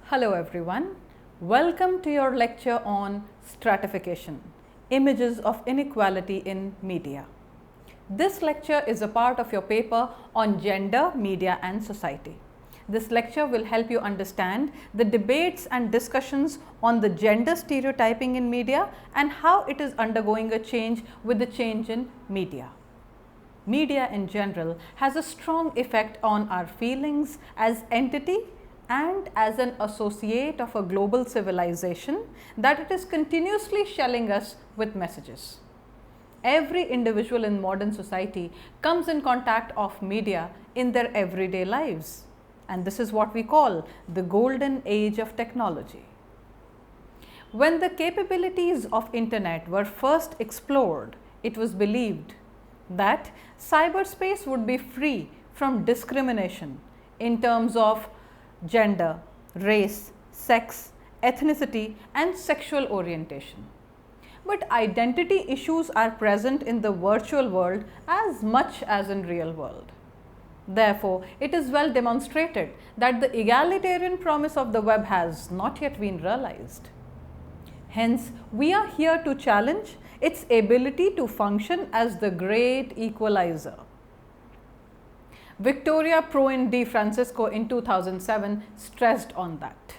Hello everyone, welcome to your lecture on stratification, images of inequality in media. This lecture is a part of your paper on gender, media and society. This lecture will help you understand the debates and discussions on the gender stereotyping in media and how it is undergoing a change with the change in media. Media in general has a strong effect on our feelings as entity and as an associate of a global civilization that it is continuously shelling us with messages. Every individual in modern society comes in contact of media in their everyday lives, and this is what we call the golden age of technology. When the capabilities of internet were first explored, it was believed that cyberspace would be free from discrimination in terms of gender, race, sex, ethnicity and sexual orientation. But identity issues are present in the virtual world as much as in real world. Therefore, it is well demonstrated that the egalitarian promise of the web has not yet been realized. Hence, we are here to challenge its ability to function as the great equalizer. Victoria Proin de Francisco in 2007 stressed on that.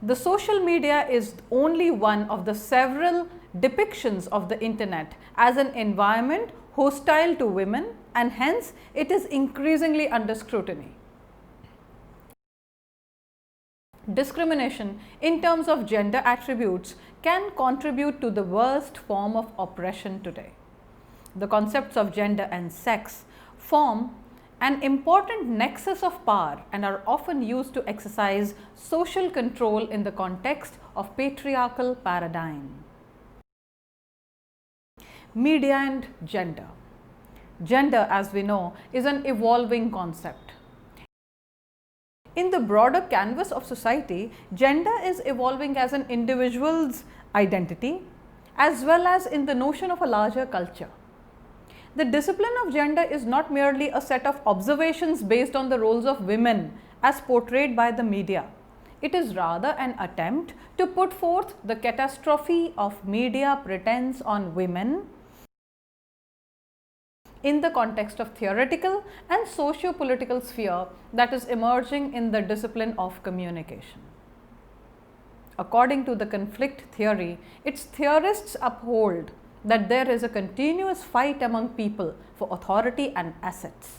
The social media is only one of the several depictions of the internet as an environment hostile to women, and hence it is increasingly under scrutiny. Discrimination in terms of gender attributes can contribute to the worst form of oppression today. The concepts of gender and sex form an important nexus of power and are often used to exercise social control in the context of patriarchal paradigm. Media and gender. Gender, as we know, is an evolving concept. In the broader canvas of society, gender is evolving as an individual's identity as well as in the notion of a larger culture. The discipline of gender is not merely a set of observations based on the roles of women as portrayed by the media. It is rather an attempt to put forth the catastrophe of media pretense on women in the context of theoretical and socio-political sphere that is emerging in the discipline of communication. According to the conflict theory, its theorists uphold that there is a continuous fight among people for authority and assets.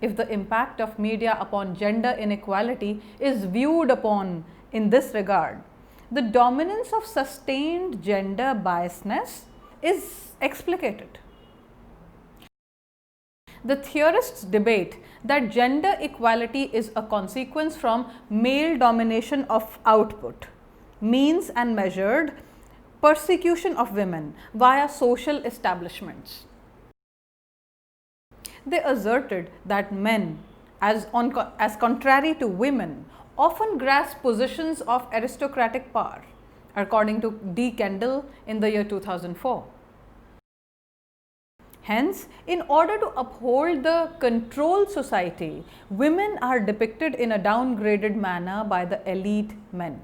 If the impact of media upon gender inequality is viewed upon in this regard, the dominance of sustained gender biasness is explicated. The theorists debate that gender equality is a consequence from male domination of output, means and measured persecution of women via social establishments. They asserted that men, as contrary to women, often grasp positions of aristocratic power, according to D. Kendall in the year 2004. Hence, in order to uphold the control society, women are depicted in a downgraded manner by the elite men.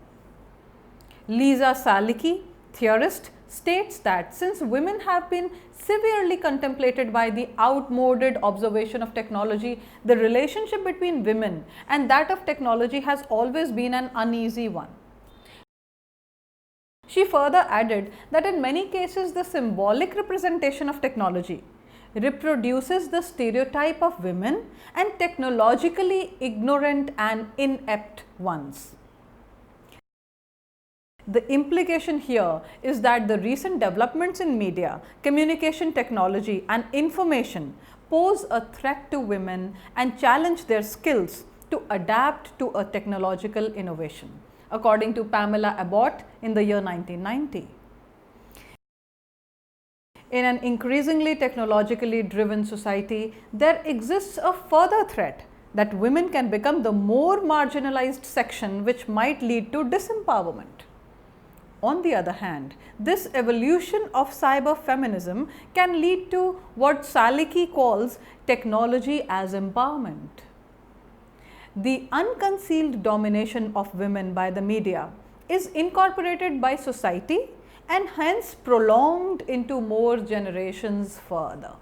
Lisa Salicki, theorist, states that since women have been severely contemplated by the outmoded observation of technology, the relationship between women and that of technology has always been an uneasy one. She further added that in many cases the symbolic representation of technology reproduces the stereotype of women and technologically ignorant and inept ones. The implication here is that the recent developments in media, communication technology and information pose a threat to women and challenge their skills to adapt to a technological innovation, according to Pamela Abbott in the year 1990. In an increasingly technologically driven society, there exists a further threat that women can become the more marginalized section, which might lead to disempowerment. On the other hand, this evolution of cyber-feminism can lead to what Salicki calls technology as empowerment. The unconcealed domination of women by the media is incorporated by society and hence prolonged into more generations further.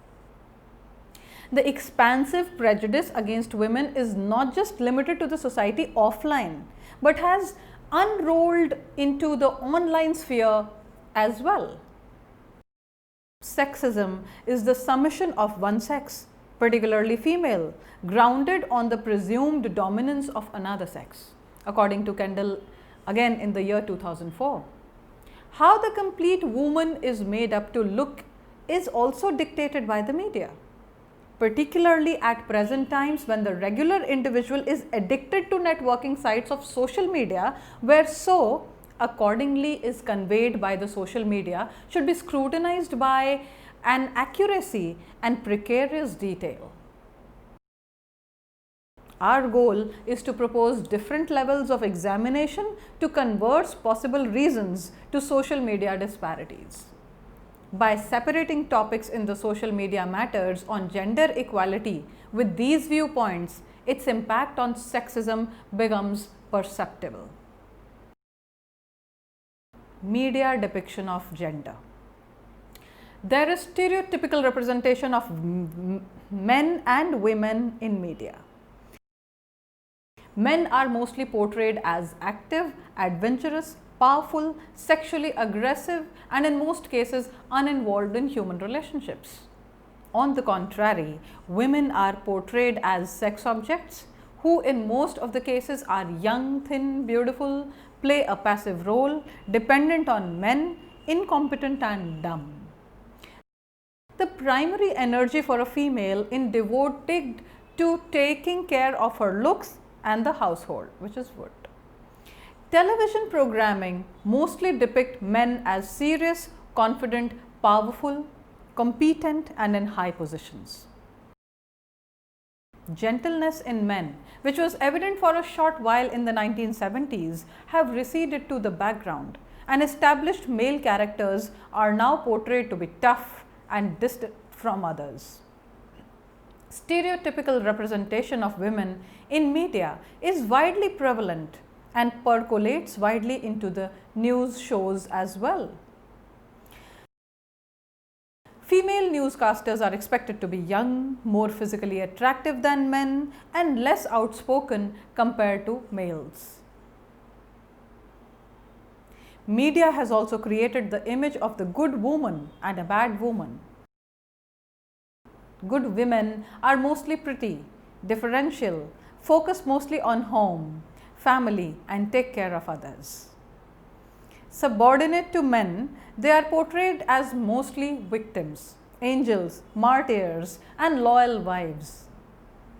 The expansive prejudice against women is not just limited to the society offline, but has unrolled into the online sphere as well. Sexism is the submission of one sex, particularly female, grounded on the presumed dominance of another sex, according to Kendall, again in the year 2004. How the complete woman is made up to look is also dictated by the media, particularly at present times when the regular individual is addicted to networking sites of social media, where so accordingly is conveyed by the social media should be scrutinized by an accuracy and precarious detail. Our goal is to propose different levels of examination to converge possible reasons to social media disparities. By separating topics in the social media matters on gender equality with these viewpoints, its impact on sexism becomes perceptible. Media depiction of gender. There is stereotypical representation of men and women in media. Men are mostly portrayed as active, adventurous, powerful, sexually aggressive, and in most cases uninvolved in human relationships. On the contrary, women are portrayed as sex objects who in most of the cases are young, thin, beautiful, play a passive role, dependent on men, incompetent and dumb. The primary energy for a female is devoted to taking care of her looks and the household, which is wood. Television programming mostly depict men as serious, confident, powerful, competent and in high positions. Gentleness in men, which was evident for a short while in the 1970s, have receded to the background, and established male characters are now portrayed to be tough and distant from others. Stereotypical representation of women in media is widely prevalent and percolates widely into the news shows as well. Female newscasters are expected to be young, more physically attractive than men, and less outspoken compared to males. Media has also created the image of the good woman and a bad woman. Good women are mostly pretty, differential, focus mostly on home, family, and take care of others. Subordinate to men, they are portrayed as mostly victims, angels, martyrs, and loyal wives.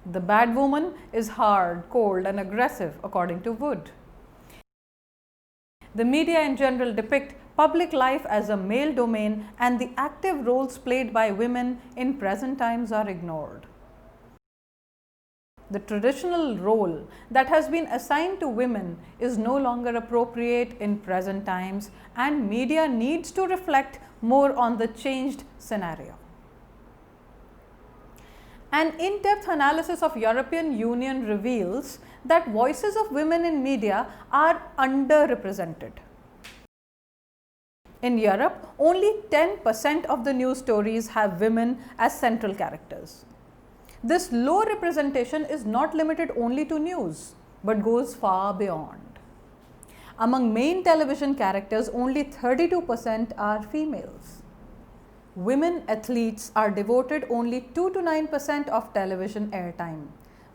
The bad woman is hard, cold, and aggressive, according to Wood. The media in general depict public life as a male domain, and the active roles played by women in present times are ignored. The traditional role that has been assigned to women is no longer appropriate in present times, and media needs to reflect more on the changed scenario. An in-depth analysis of European Union reveals that voices of women in media are underrepresented. In Europe, only 10% of the news stories have women as central characters. This low representation is not limited only to news, but goes far beyond. Among main television characters, only 32% are females. Women athletes are devoted only 2 to 9% of television airtime.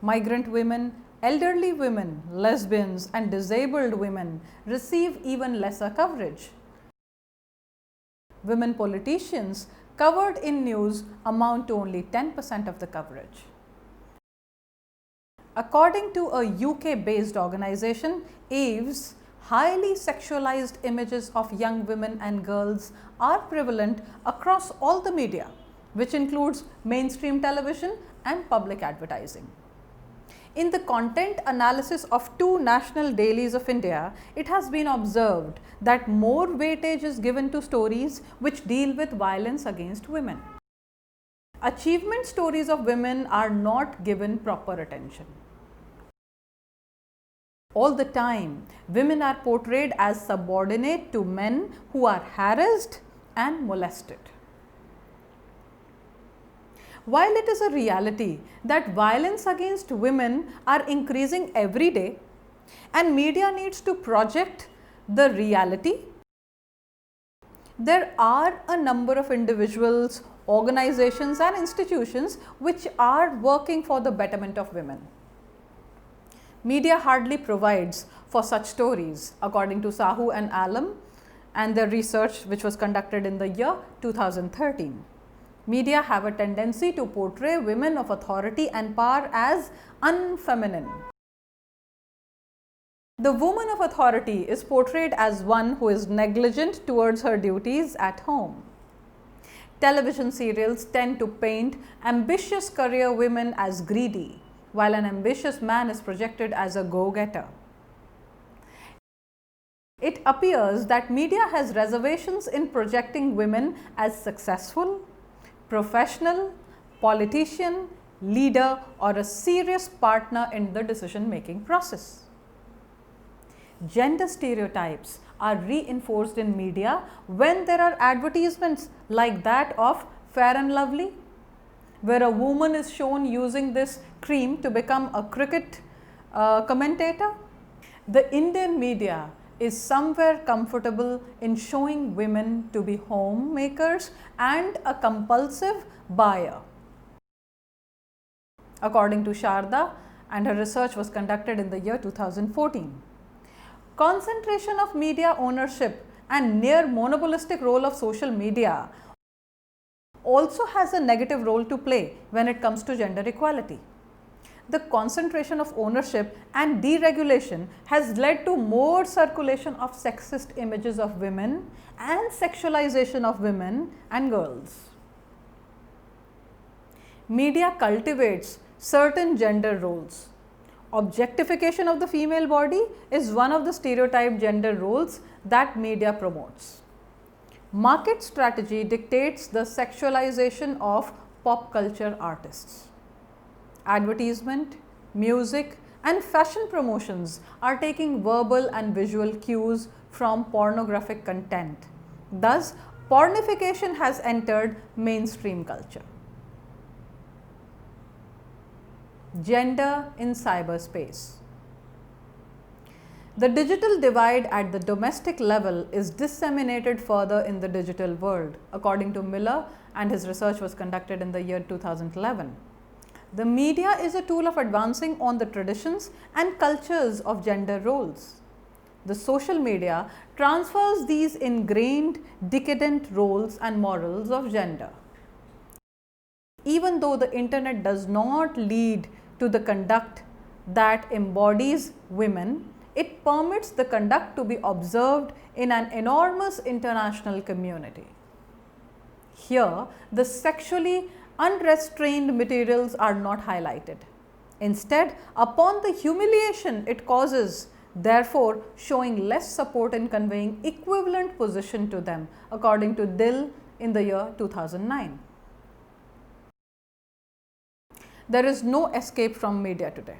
Migrant women, elderly women, lesbians, and disabled women receive even lesser coverage. Women politicians covered in news amount to only 10% of the coverage. According to a UK-based organization, EVES, highly sexualized images of young women and girls are prevalent across all the media, which includes mainstream television and public advertising. In the content analysis of 2 national dailies of India, it has been observed that more weightage is given to stories which deal with violence against women. Achievement stories of women are not given proper attention. All the time, women are portrayed as subordinate to men who are harassed and molested. While it is a reality that violence against women are increasing every day and media needs to project the reality, there are a number of individuals, organizations and institutions which are working for the betterment of women. Media hardly provides for such stories, according to Sahu and Alam and their research which was conducted in the year 2013. Media have a tendency to portray women of authority and power as unfeminine. The woman of authority is portrayed as one who is negligent towards her duties at home. Television serials tend to paint ambitious career women as greedy, while an ambitious man is projected as a go-getter. It appears that media has reservations in projecting women as successful, professional, politician, leader or a serious partner in the decision-making process. Gender stereotypes are reinforced in media when there are advertisements like that of Fair and Lovely, where a woman is shown using this cream to become a cricket commentator. The Indian media is somewhere comfortable in showing women to be homemakers and a compulsive buyer. According to Sharda, and her research was conducted in the year 2014. Concentration of media ownership and near monopolistic role of social media also has a negative role to play when it comes to gender equality. The concentration of ownership and deregulation has led to more circulation of sexist images of women and sexualization of women and girls. Media cultivates certain gender roles. Objectification of the female body is one of the stereotyped gender roles that media promotes. Market strategy dictates the sexualization of pop culture artists. Advertisement, music and fashion promotions are taking verbal and visual cues from pornographic content. Thus, pornification has entered mainstream culture. Gender in cyberspace. The digital divide at the domestic level is disseminated further in the digital world, according to Miller, and his research was conducted in the year 2011. The media is a tool of advancing on the traditions and cultures of gender roles. The social media transfers these ingrained decadent roles and morals of gender. Even though the internet does not lead to the conduct that embodies women, it permits the conduct to be observed in an enormous international community. Here, the sexually unrestrained materials are not highlighted. Instead, upon the humiliation it causes, therefore showing less support in conveying equivalent position to them, according to Dill in the year 2009. There is no escape from media today.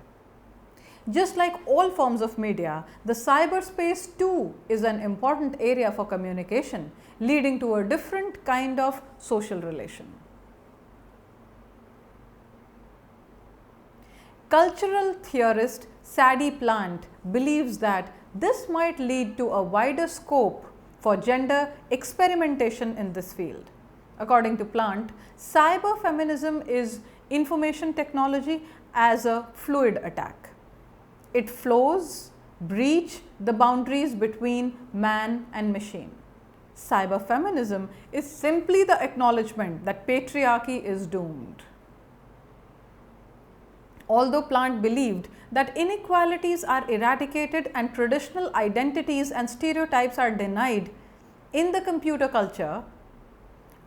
Just like all forms of media, the cyberspace too is an important area for communication, leading to a different kind of social relation. Cultural theorist Sadie Plant believes that this might lead to a wider scope for gender experimentation in this field. According to Plant, cyberfeminism is information technology as a fluid attack. It flows, breach the boundaries between man and machine. Cyberfeminism is simply the acknowledgement that patriarchy is doomed. Although Plant believed that inequalities are eradicated and traditional identities and stereotypes are denied in the computer culture,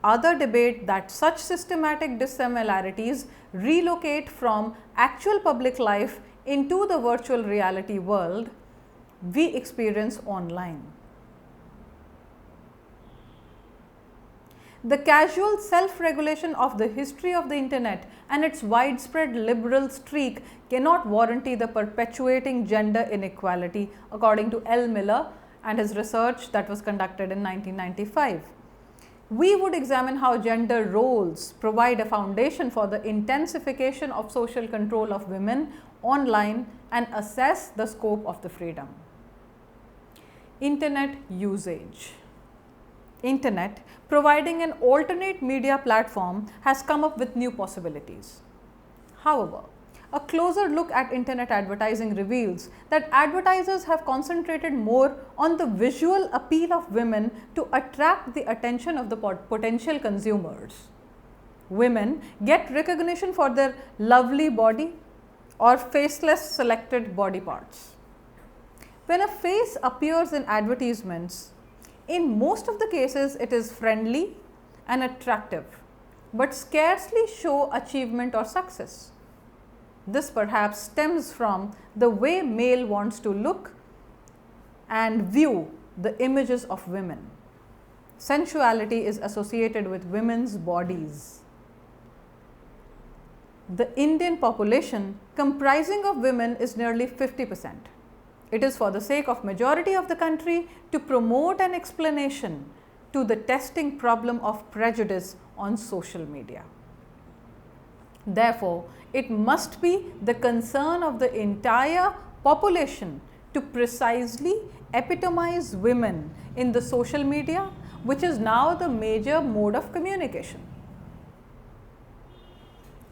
others debate that such systematic dissimilarities relocate from actual public life into the virtual reality world we experience online. The casual self-regulation of the history of the internet and its widespread liberal streak cannot warranty the perpetuating gender inequality, according to L. Miller and his research that was conducted in 1995. We would examine how gender roles provide a foundation for the intensification of social control of women online and assess the scope of the freedom. Internet usage. Internet, providing an alternate media platform, has come up with new possibilities. However, a closer look at internet advertising reveals that advertisers have concentrated more on the visual appeal of women to attract the attention of the potential consumers. Women get recognition for their lovely body or faceless selected body parts. When a face appears in advertisements, in most of the cases it is friendly and attractive, but scarcely show achievement or success. This perhaps stems from the way male wants to look and view the images of women. Sensuality is associated with women's bodies. The Indian population comprising of women is nearly 50%. It is for the sake of majority of the country to promote an explanation to the testing problem of prejudice on social media. Therefore, it must be the concern of the entire population to precisely epitomize women in the social media, which is now the major mode of communication.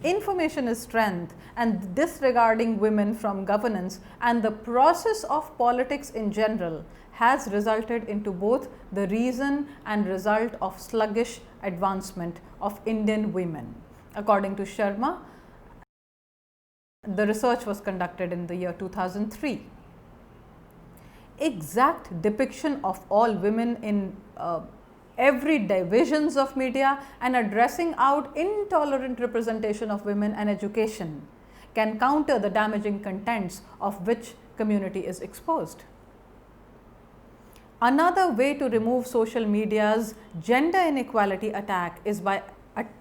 Information is strength, and disregarding women from governance and the process of politics in general has resulted into both the reason and result of sluggish advancement of Indian women. According to Sharma, the research was conducted in the year 2003. Exact depiction of all women in every divisions of media and addressing out intolerant representation of women and education can counter the damaging contents of which community is exposed. Another way to remove social media's gender inequality attack is by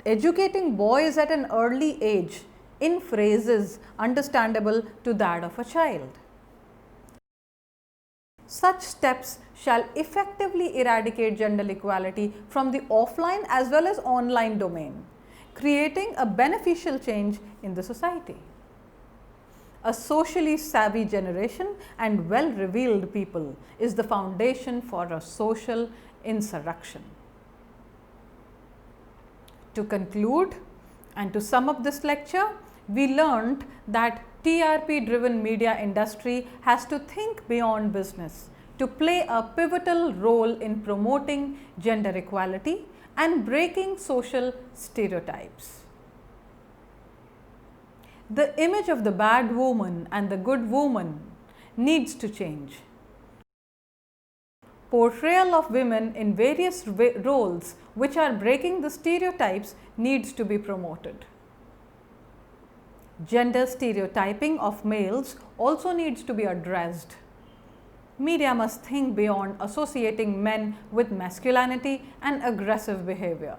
educating boys at an early age in phrases understandable to that of a child. Such steps shall effectively eradicate gender equality from the offline as well as online domain, creating a beneficial change in the society. A socially savvy generation and well-revealed people is the foundation for a social insurrection. To conclude and to sum up this lecture, we learned that TRP-driven media industry has to think beyond business to play a pivotal role in promoting gender equality and breaking social stereotypes. The image of the bad woman and the good woman needs to change. Portrayal of women in various roles which are breaking the stereotypes needs to be promoted. Gender stereotyping of males also needs to be addressed. Media must think beyond associating men with masculinity and aggressive behavior.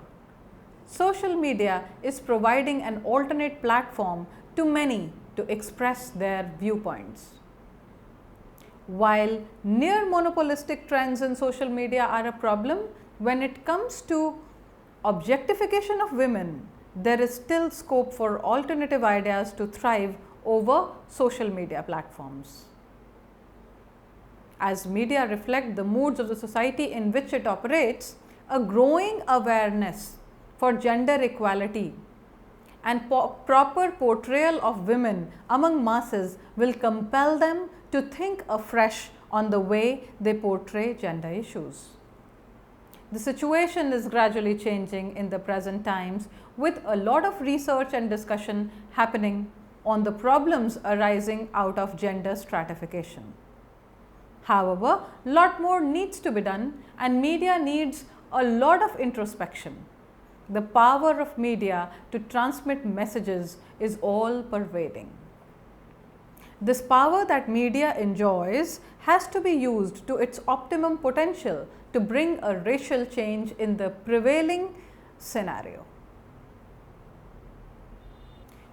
Social media is providing an alternate platform to many to express their viewpoints. While near monopolistic trends in social media are a problem, when it comes to objectification of women, there is still scope for alternative ideas to thrive over social media platforms. As media reflect the moods of the society in which it operates, a growing awareness for gender equality and proper portrayal of women among masses will compel them to think afresh on the way they portray gender issues. The situation is gradually changing in the present times, with a lot of research and discussion happening on the problems arising out of gender stratification. However, a lot more needs to be done, and media needs a lot of introspection. The power of media to transmit messages is all pervading. This power that media enjoys has to be used to its optimum potential to bring a racial change in the prevailing scenario.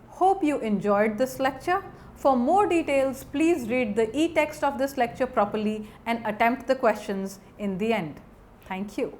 Hope you enjoyed this lecture. For more details, please read the e-text of this lecture properly and attempt the questions in the end. Thank you.